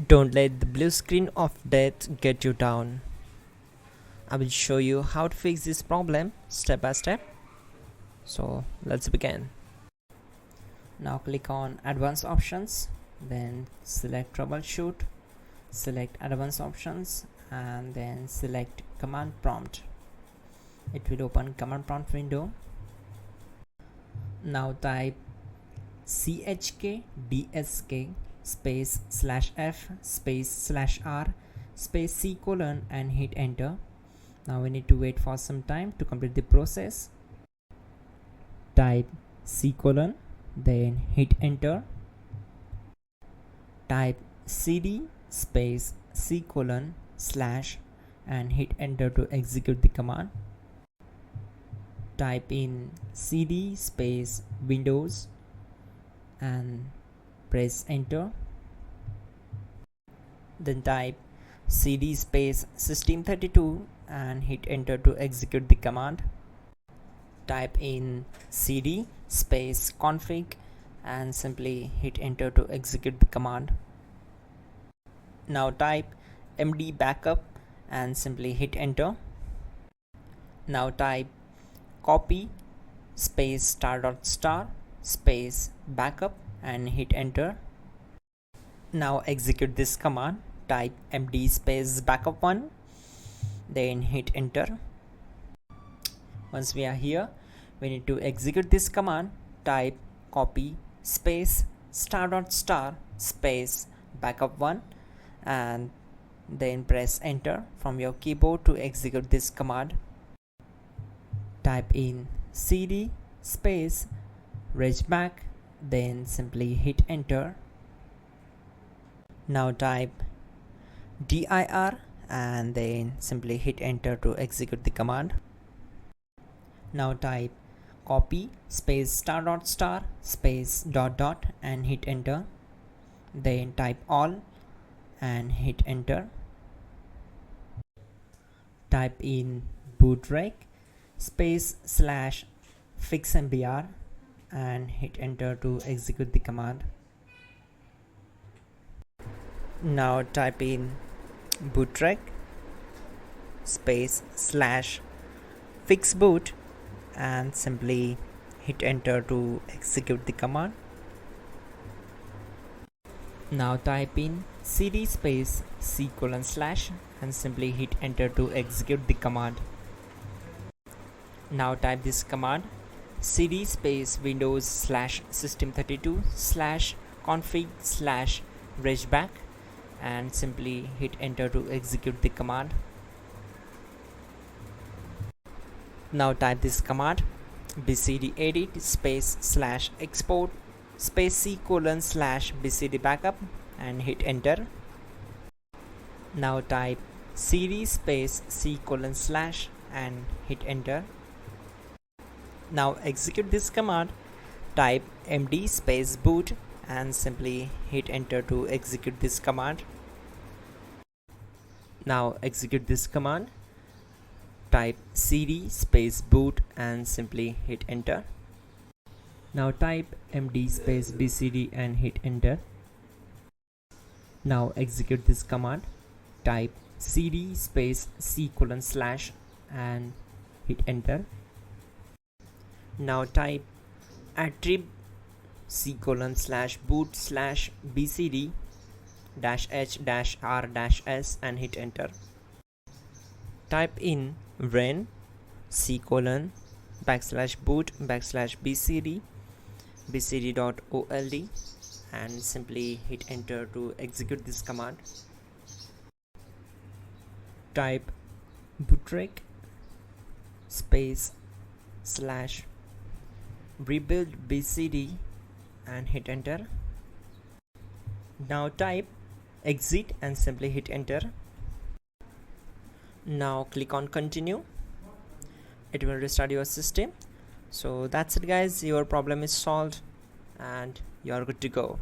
Don't let the blue screen of death get you down. I will show you how to fix this problem step by step. So let's begin. Now click on Advanced Options, then select Troubleshoot, select Advanced Options, and then select Command Prompt. It will open Command Prompt window. Now type chkdsk space /f space /r space c colon and hit enter. Now we need to wait for some time to complete the process. Type c colon, then hit enter. Type cd space c colon / and hit enter to execute the command. Type in cd space windows and press enter. Then type cd space system32 and hit enter to execute the command. Type in cd space config and simply hit enter to execute the command. Now type md backup and simply hit enter. Now type copy space *** space backup and hit enter. Now execute this command. Type md space backup1, then hit enter. Once we are here, we need to execute this command. Type copy space *** space backup1 and then press enter from your keyboard to execute this command. Type in cd space regback, then simply hit enter. Now type dir and then simply hit enter to execute the command. Now type copy space *** space .. and hit enter. Then type all and hit enter. Type in bootrec space /fixmbr and hit enter to execute the command. Now type in bootrec space /fixboot and simply hit enter to execute the command. Now type in cd space c colon / and simply hit enter to execute the command. Now type this command cd space windows /system32 /config /regback and simply hit enter to execute the command. Now type this command bcdedit space /export space c colon /bcd backup and hit enter. Now type cd space c colon / and hit enter. Now execute this command. Type md space boot and simply hit enter to execute this command. Now execute this command. Type cd space boot and simply hit enter. Now type md space bcd and hit enter. Now execute this command. Type cd space c colon / and hit enter. Now type attrib c colon /boot /bcd -h -r -s and hit enter. Type in ren c colon /boot /bcd bcd.old and simply hit enter to execute this command. Type bootrec space /rebuildbcd and hit enter. Now type exit and simply hit enter. Now click on continue. It will restart your system. So that's it guys, your problem is solved and you are good to go.